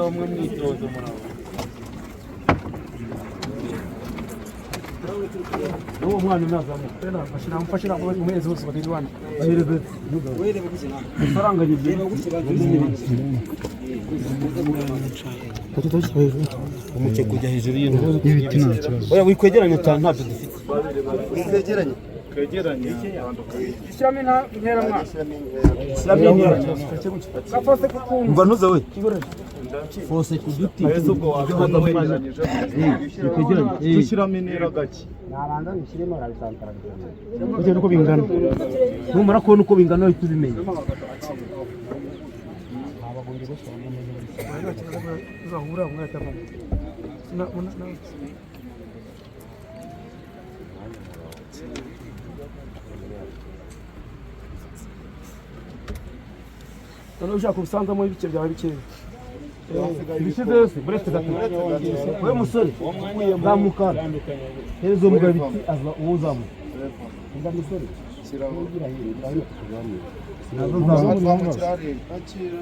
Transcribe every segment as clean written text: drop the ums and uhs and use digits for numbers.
umwe mwitozo murabo uwo mwana nazamuka tena mfashira umwezi wose badirwana bahereze faranga yigiye umuke kujya hejuru y'ibiti nta kibazo oya wikwegeranya cyane ntabyo dufite wikwegeranya kwegeranya ishyiramo intera mwana ishyiramo intera gafose kukumva ntuze we fose kuduti ubwo wakanda wegeranyije kwegeranya dushyiramo intera gake nabanza nishiremo arabisantara kugenda uko bingana numara kubona uko bingana uhita ubimenya abagombye gushyiramo uzahura umwaka na None ushaka kubisanzamo ibice byawe bikeya. Ibice byose buretse gato. Wewe musore zamuka. Herezo mugabo biti aza uzamu. Nda musore. Shyiraho ugira hino kugamye. Nazo zamu cyari akira.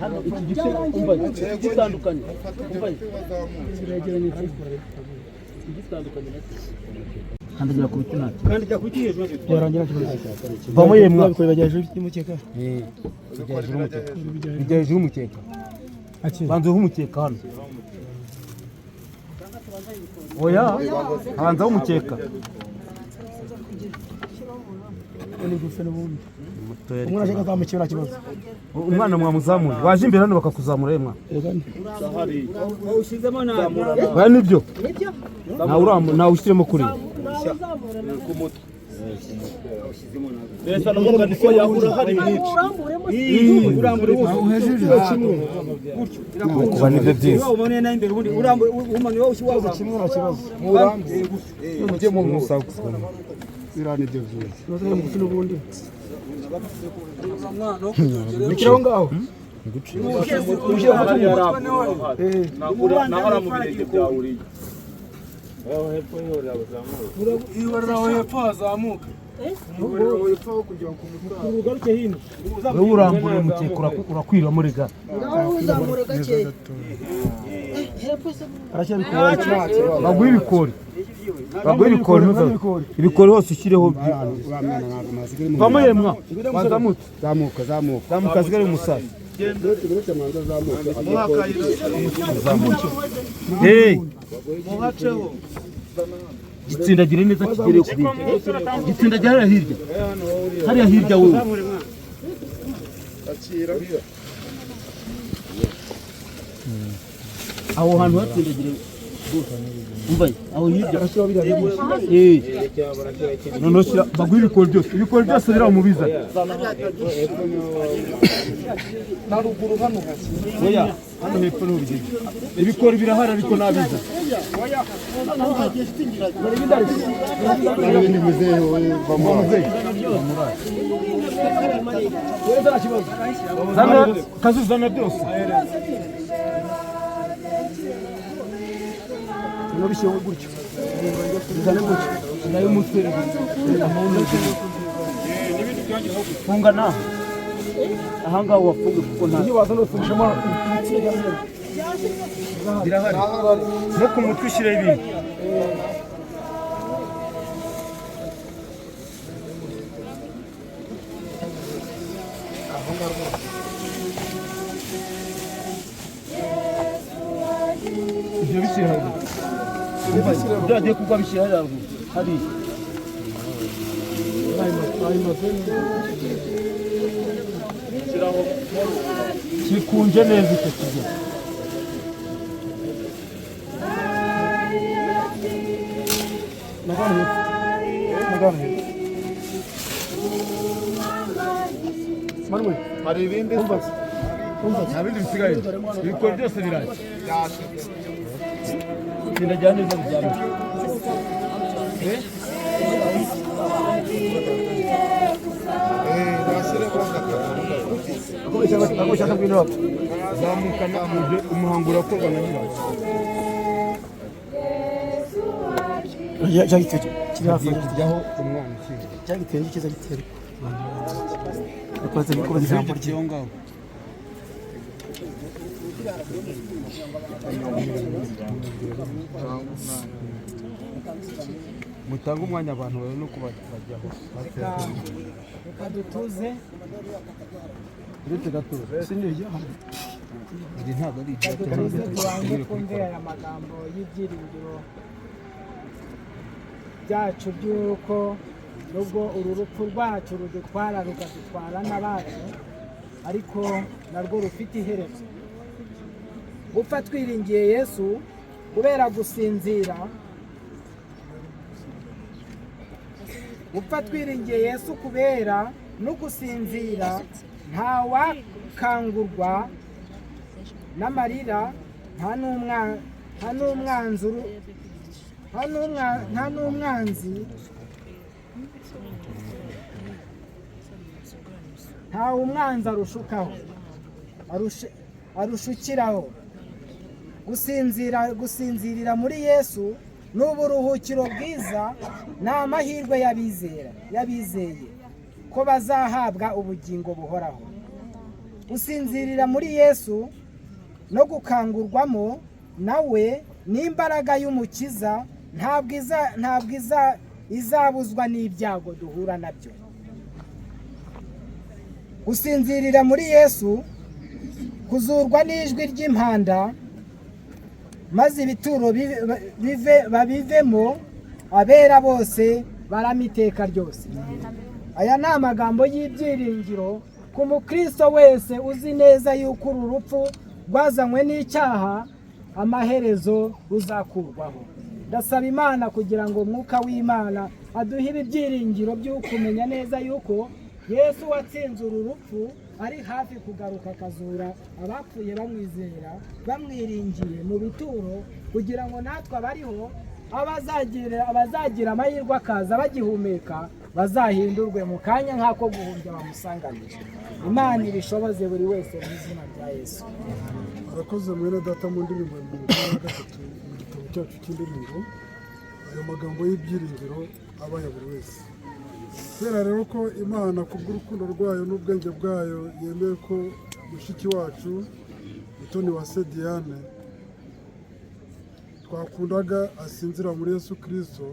Hano iki gice umva gitandukanye. Umva kiregeranye gitandukanye nacyo. Kandi jya kubituna. Kandi jya kutiyeje yarangira kibazo. Vamo yemwa bikorera hejuru y'umukeka. Hejuru y'umukeka. Banze umukeka hano. Oya, hanze umukeka. Ni gufe n'ubundi. Umwana ashaka zamukira kibazo. Umwana mwamuzamuye. Waje imbere hano bakakuzamura yemwa. Ushizemo na. Ba nibyo. Nibyo. Na ushyiremo kuri. Ku mutwe. Besa no muga difo yahura hari nici. Urambure uhejije kimwe. Gutyo. Kuba nibyo byiza. Ubone na imbere ubundi urambure umanye wowe ushwaza kimwe na kibazo. Murambe. Mujye mu musa kusana. Irani byo byiza. Nazo mu gufina ubundi. Nikiro ngaho. Nahora mu birenge byawuriye. Aho hepfo yora bazamuka. Iwararaho hepfo hazamuka. Iwararaho hepfo kugira ngo ugaruke hino. Wowe urambure mukekura urakwira muri ga. Uzamure gake. Hepfo se. Arashya bikora cyatsi. Bagwe ibikori. Bagwe ibikori nuza. Ibikori hose ushireho. Vamo yemwa. Bazamutse. Zamuka. Zamuka zigare umusaza. Gende manza zamuka. Hey. Muhaceho. Gitsindagire neza kigere kuri. Gitsindagire hirya. Hariya hirya wowe. Akira. Aho hantu hatsindagire. Umbaye aho hirya asho biriya. Nono shira bagwira ibikori byose. Ibikori byose bira mu biza. Naruguru hano hasi. Oya, hano hepfo no bigeze. Ibikori birahara ariko nabiza. Oya, hano hagiye stingira. Ni muzee wowe bamuzee. Wewe zana kibazo. Zana kazuzana byose. Nabishiye gutyo. Zana gutyo. Nayo mutwe. Funga na. Ahanga wafunga kuko nta. Iyo wazana ufungishamo birahari. No ku mutwe ushire ibintu. Ibyo bishyira haruguru. Byagiye kugwa bishyira haruguru. Hari. Kikunje neza icyo kigo. Nagane. Marwe, hari ibindi umbaza. Nabindi bisigaye. Ibikora byose biraje. Ndajyana neza bijyana. Nasire kwanga. ntabwo ushaka kwinjira zamukana umuhango urakorwa na nyirawo kijyaho umwana cyagiteye ikiza gitera bakoze bikubaza ijambo ry'iyo ngaho mutanga umwanya abantu bawe no kubajyaho reka dutuze uretse gatuza iri ntabwo ari dutuze tubanze twumve aya magambo y'ibyiringiro byacu by'uko nubwo uru rupfu rwacu rudutwara rukadutwara n'abacu ariko narwo rufite iherezo gupfa twiringiye Yesu kubera gusinzira gupfa twiringiye Yesu kubera no gusinzira ntawakangurwa n'amarira nta n'umwanzi ntawe umwanzi arushukaho arushukiraho gusinzirira muri Yesu ni uburuhukiro bwiza ni amahirwe y'abizeye ko bazahabwa ubugingo buhoraho gusinzirira muri Yesu no gukangurwamo nawe n'imbaraga y'umukiza ntabwo izabuzwa n'ibyago duhura nabyo gusinzirira muri Yesu kuzurwa n'ijwi ry'impanda maze ibituro babivemo abera bose barama iteka ryose aya ni amagambo y'ibyiringiro ku mukristo wese uzi neza yuko uru rupfu rwazanywe n'icyaha amaherezo ruzakurwaho ndasaba Imana kugira ngo umwuka w'Imana aduhe ibyiringiro by'ukumenya neza yuko Yesu watsinze uru rupfu ari hafi kugaruka akazura abapfuye bamwizera bamwiringiye mu bituro kugira ngo natwe abariho abazagira amahirwe akaza bagihumeka bazahindurwe mu kanya nk'ako guhumbya bamusanganije Imana ibishoboze buri wese mu izina rya Yesu. Urakoze mwene data mu ndirimbo ya 23 mu gitabo cyacu cy'indirimbo ayo magambo y'ibyiringiro abaya buri wese kubera rero ko Imana kubw'urukundo rwayo n'ubwenge bwayo yemeye ko mushiki wacu Mutoni wa Diane twakundaga asinzira muri Yesu Kristo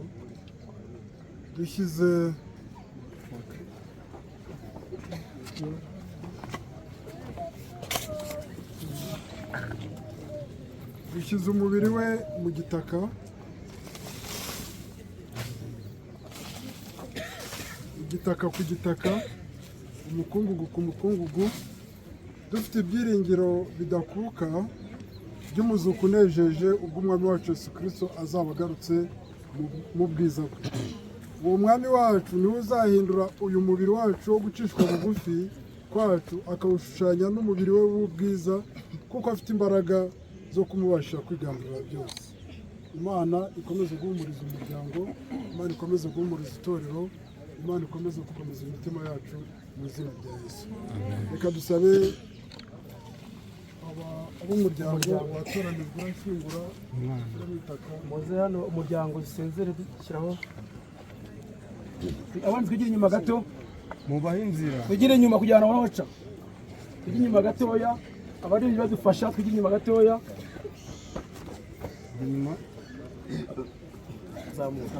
dushyize umubiri we mu gitaka igitaka ku gitaka umukungugu ku mukungugu dufite ibyiringiro bidakuka by'umuzuko unejeje ubwo umwami wacu Yesu Kristo azaba agarutse mu bwiza bwe uwo mwami wacu niwe uzahindura uyu mubiri wacu wo gucishwa bugufi kwacu akawushushanya n'umubiri we w'ubwiza kuko afite imbaraga zo kumubasha kwiganirira byose Imana ikomeze guhumuriza umuryango Imana ikomeze guhumuriza itorero Imana ikomeze gukomeza imitima yacu mu izina rya Yesu reka dusabe ab'umuryango watoranijwe urashingura muze hano umuryango dusenzere dushyiraho abandi twigire inyuma gato mubahe inzira twigire inyuma kugira ngo baca twigire inyuma gatoya abari badufasha twigire inyuma gatoya inyuma zamuka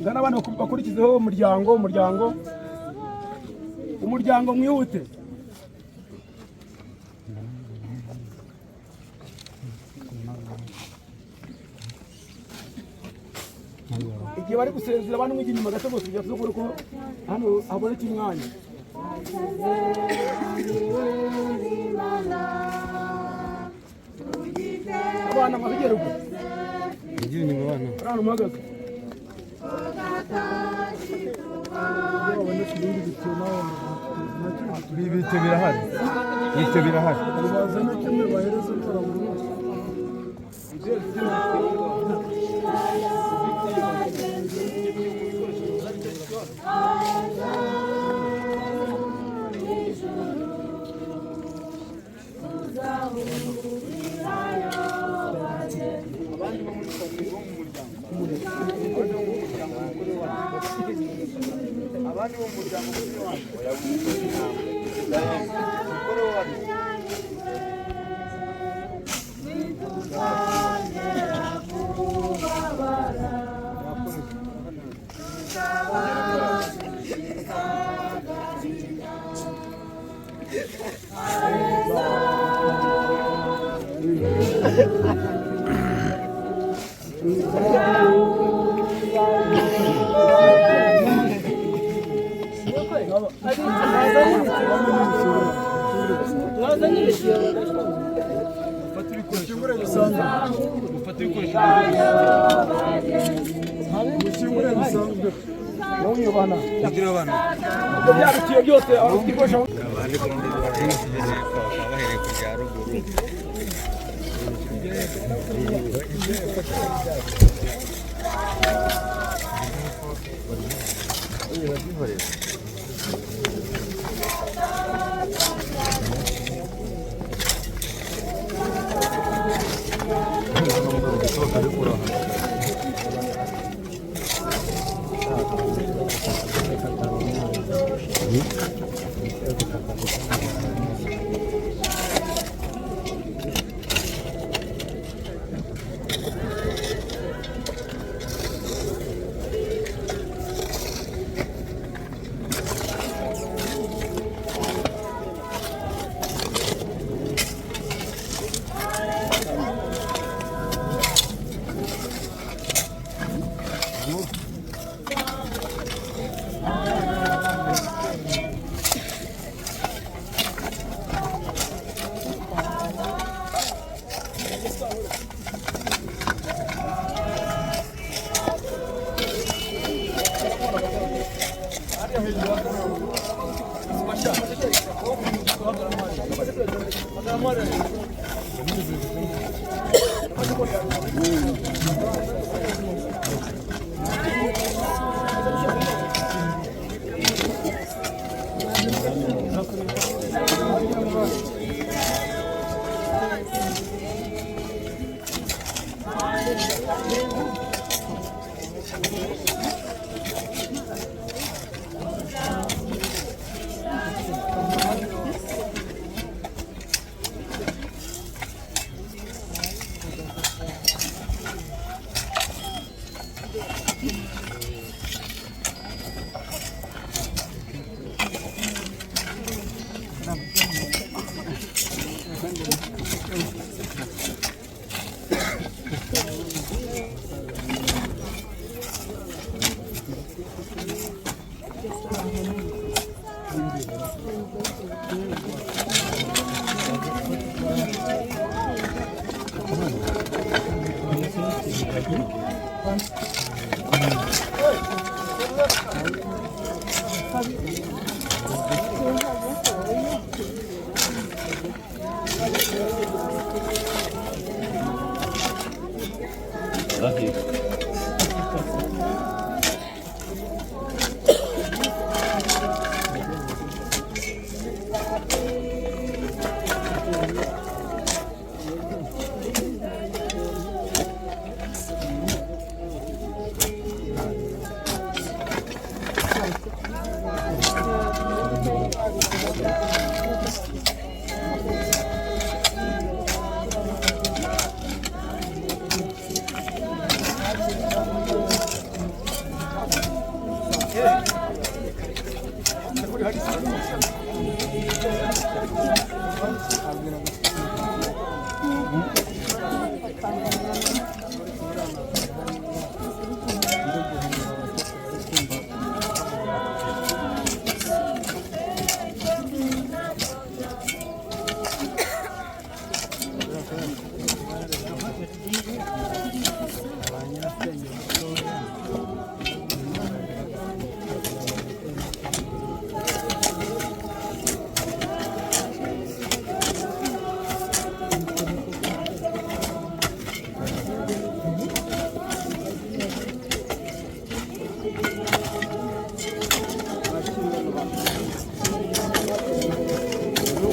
ngana abantu bakurikizeho umuryango mwihute igihe bari gusezera abantu mwijya inyuma gato bose kugira ngo ko hano haboneke umwanya abana babigerwe igihe inyuma abana hano muhagaze abana kibindi bityo nawe ibiti birahari ibyo birahari bazane kimwe bahereze ukora buri wese. abandi bo mu muryango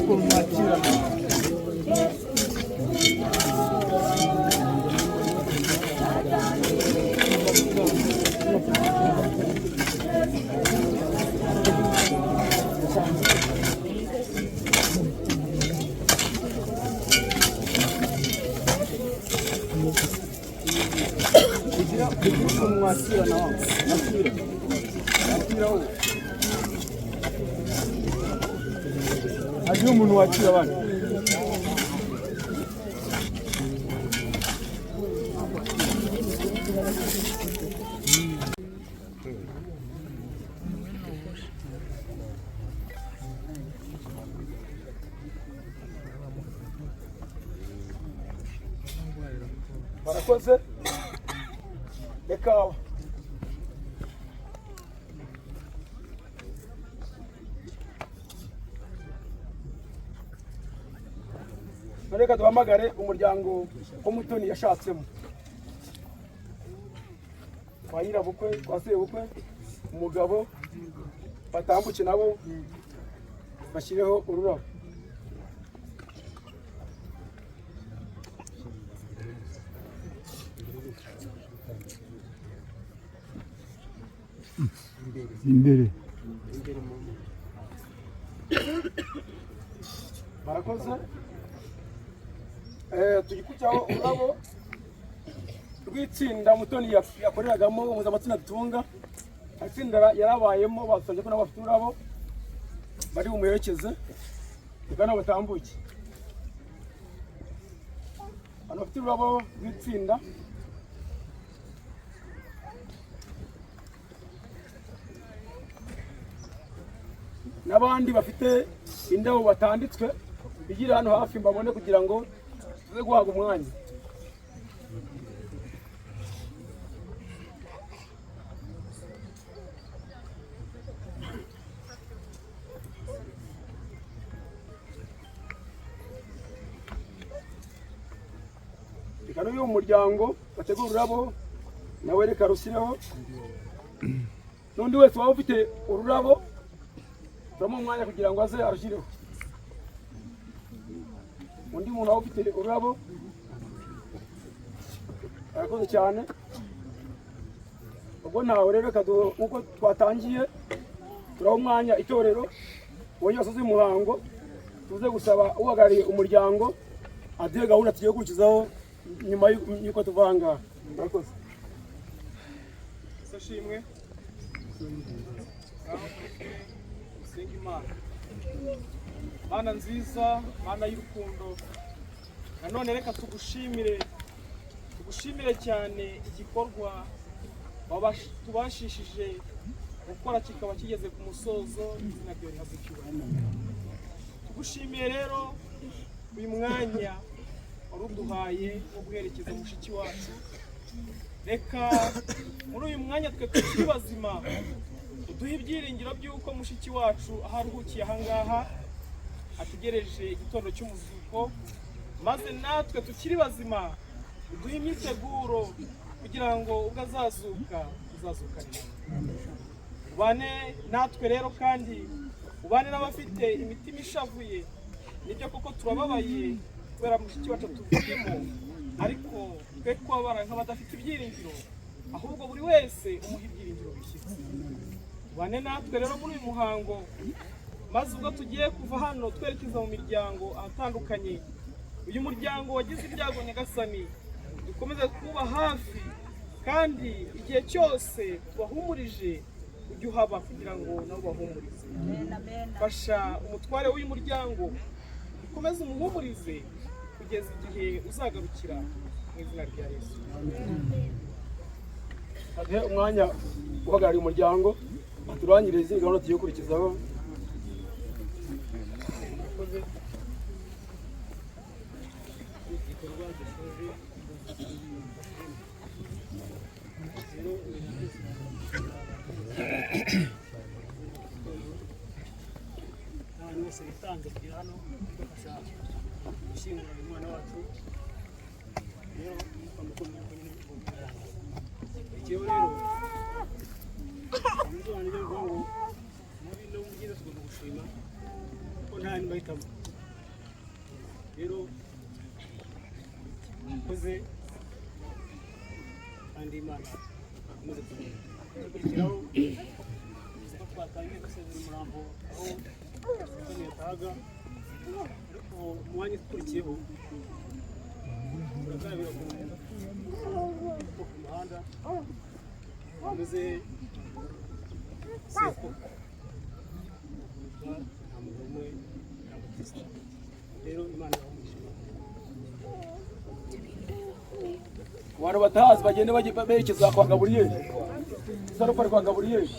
ukuntu mwakira mwakira na wao mwakira wowe hajya umuntu wakira abandi barakoze reka reka duhamagare umuryango wo Mutoni yashatsemo kwa nyirabukwe kwa sebukwe umugabo batambuke nabo bashyireho ururabo. imbere barakoze tugikujyaho ururabo rw'itsinda Mutoni yakoreragamo mpuzamazina dutunga. itsinda yarabayemo basabye ko nabo bafite ururabo bari bumuherekeze tugana batambuke. Hano bafite ururabo rw'itsinda n'abandi bafite indabo batanditswe bigira hano hafi mbabone kugira ngo tuze guhabwa umwanya. reka n'uyu muryango bategura ururabo nawe reka rushyireho. n'undi wese waba ufite ururabo turamuha umwanya kugira ngo aze arushyireho. undi muntu waba ufite ururabo arakoze cyane. ubwo ntawe rero reka nk'uko twatangiye turaha umwanya itorero wongera asoze umuhango tuze gusaba uhagarariye umuryango aduhe gahunda tugiye gukurikizaho nyuma y'uko tuva aha ngaha. murakoze. Sashimwe senga Imana Mana nziza, Mana y'urukundo, nanone reka tugushimire cyane igikorwa tubashishije gukora kikaba kigeze ku musozo. izina ryawe rihabwe icyubahiro. Tugushimiye rero uyu mwanya wari uduhaye wo guherekeza mushiki wacu. reka muri uyu mwanya twe tukiri bazima uduhe ibyiringiro by'uko mushiki wacu aho aruhukiye aha ngaha ategereje igitondo cy'umuzuko, maze natwe tukiri bazima uduhe imyiteguro kugira ngo ubwo azazuka tuzazukane. ubane natwe rero kandi ubane n'abafite imitima ishavuye. nibyo koko turababaye kubera mushiki wacu tuvuyemo, ariko twe kubabara nk'abadafite ibyiringiro, ahubwo buri wese umuha ibyiringiro bishyitse. ubane natwe rero muri uyu muhango, maze ubwo tugiye kuva hano twerekeza mu miryango ahatandukanye, uyu muryango wagize ibyago Nyagasani dukomeze kuba hafi, kandi igihe cyose tubahumurije ujye uhaba kugira ngo nabo bahumurize. fasha umutware w'uyu muryango ukomeze umuhumurize kugeza igihe uzagarukira mu izina rya Yesu. aduhe umwanya uhagarariye umuryango aturangirize gahunda tugiye gukurikizaho. abantu bose bitanze kugira hano bafasha gushyingura uyu mwana wacu. rero twamukomeye ko nyine ikiyo rero ibisobanuro bivuga ngo muri no mugire tugomba gushima ko nta ni bahitamo rero mkoze kandi Imana ikomeze kukurikiraho ko twatangiye gusezera umurambo aho Sitani yatahaga ariko umwanya ukurikiyeho turagarabira ku muhanda hameze seko nta muntu umwe n'abatista rero Imana yamugisha abantu batahazi bagende berekeza kwa Gaburiyeli, Sarufa kwa Gaburiyeli.